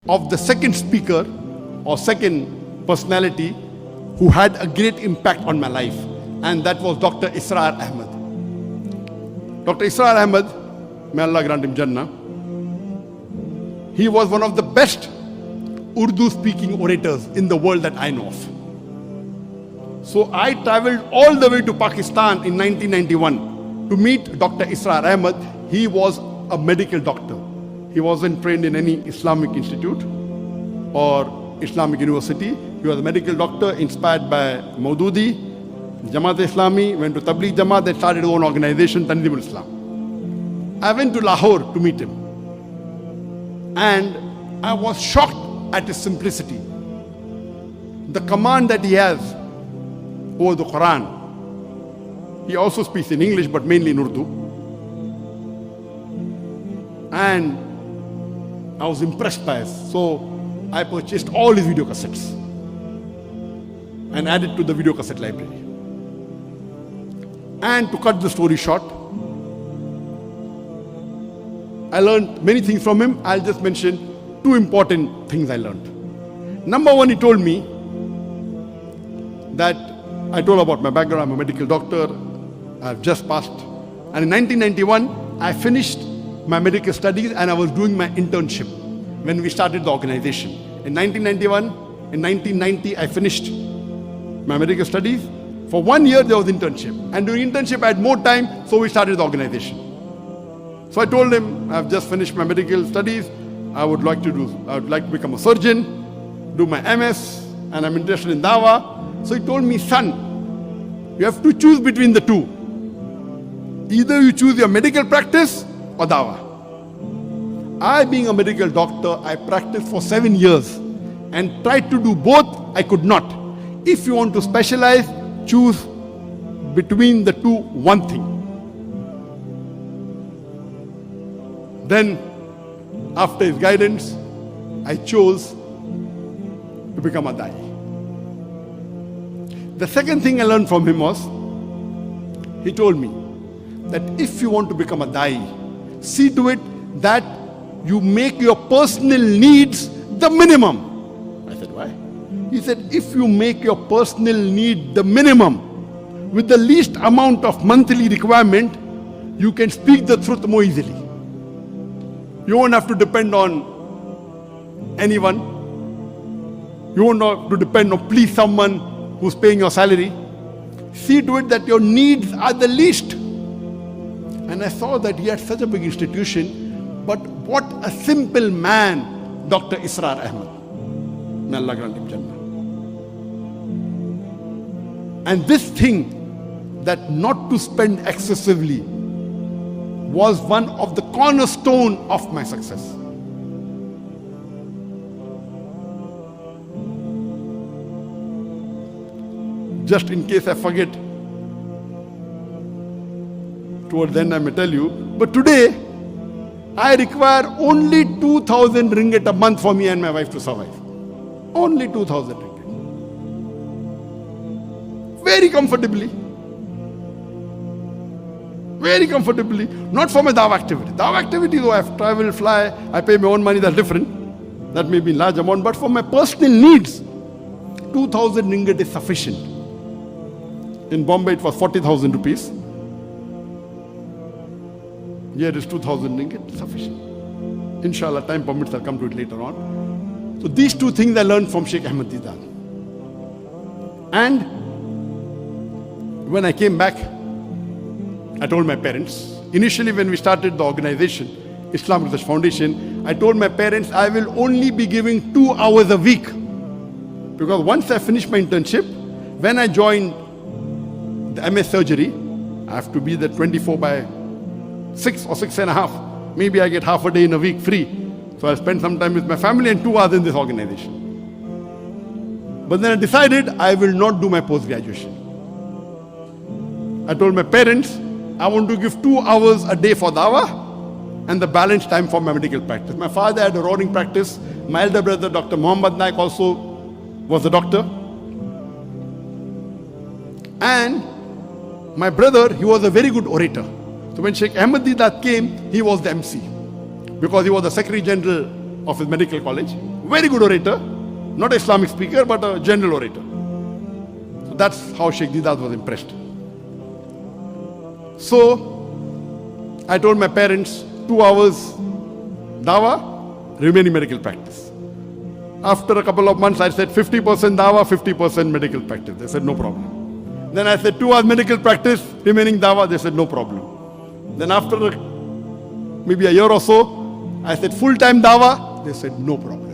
of the second speaker or second personality who had a great impact on my life, and that was Dr. Israr Ahmed. Dr. Israr Ahmed, may Allah grant him Jannah, he was one of the best Urdu-speaking orators in the world that I know of. So I traveled all the way to Pakistan in 1991 to meet Dr. Israr Ahmed. He was a medical doctor. He wasn't trained in any Islamic institute or Islamic university. He was a medical doctor inspired by Maududi, Jamaat Islami, went to Tabligh Jamaat, then started his own organization, Tanzim Islam. I went to Lahore to meet him. And I was shocked at his simplicity. The command that he has over the Quran. He also speaks in English, but mainly in Urdu. And I was impressed by it. So I purchased all his video cassettes and added to the video cassette library. And to cut the story short, I learned many things from him. I'll just mention two important things I learned. Number one, he told me that I told about my background. I'm a medical doctor. I've just passed. And in 1991, I finished my medical studies and I was doing my internship when we started the organization. In 1991, in 1990, I finished my medical studies. For 1 year, there was internship. And during internship, I had more time, so we started the organization. So I told him, I've just finished my medical studies. I would like to become a surgeon, do my MS, and I'm interested in Dawa. So he told me, son, you have to choose between the two. Either you choose your medical practice or Dawa. I, being a medical doctor, I practiced for 7 years and tried to do both. I could not. If you want to specialize, choose between the two one thing. Then, after his guidance, I chose to become a Dai. The second thing I learned from him was, he told me that if you want to become a Dai, see to it that you make your personal needs the minimum. I said, why? He said, if you make your personal need the minimum, with the least amount of monthly requirement, you can speak the truth more easily. You won't have to depend on anyone. You won't have to depend on please someone who's paying your salary. See to it that your needs are the least. And I saw that he had such a big institution, but what a simple man, Dr. Israr Ahmed. May Allah grant him Jannah. And this thing, that not to spend excessively, was one of the cornerstone of my success. Just in case I forget, towards the end I may tell you, but today I require only 2,000 ringgit a month for me and my wife to survive. Only 2,000 ringgit. Very comfortably. Very comfortably. Not for my Dawa activity. Dawa activity, though I have to travel, fly, I pay my own money, that's different. That may be in large amount, but for my personal needs, 2,000 ringgit is sufficient. In Bombay, it was 40,000 rupees. Here it is 2,000 ringgit, sufficient. Inshallah, time permits, I'll come to it later on. So these two things I learned from Sheikh Ahmed Deedat. And when I came back, I told my parents, initially when we started the organization, Islamic Research Foundation, I told my parents I will only be giving 2 hours a week. Because once I finished my internship, when I joined the MS surgery, I have to be there 24/6 or 6.5. Maybe I get half a day in a week free. So I spend some time with my family and 2 hours in this organization. But then I decided I will not do my post-graduation. I told my parents, I want to give 2 hours a day for Dawa and the balance time for my medical practice. My father had a roaring practice. My elder brother, Dr. Naik, also was a doctor. And my brother, he was a very good orator. So when Sheikh Ahmed Deedat came, he was the MC. Because he was the Secretary General of his medical college, very good orator, not an Islamic speaker, but a general orator. So that's how Sheikh Didat was impressed. So I told my parents, 2 hours Dawa, remaining medical practice. After a couple of months, I said 50% Dawa, 50% medical practice. They said no problem. Then I said 2 hours medical practice, remaining Dawa. They said no problem. Then after maybe a year or so, I said full-time Dawa. They said no problem.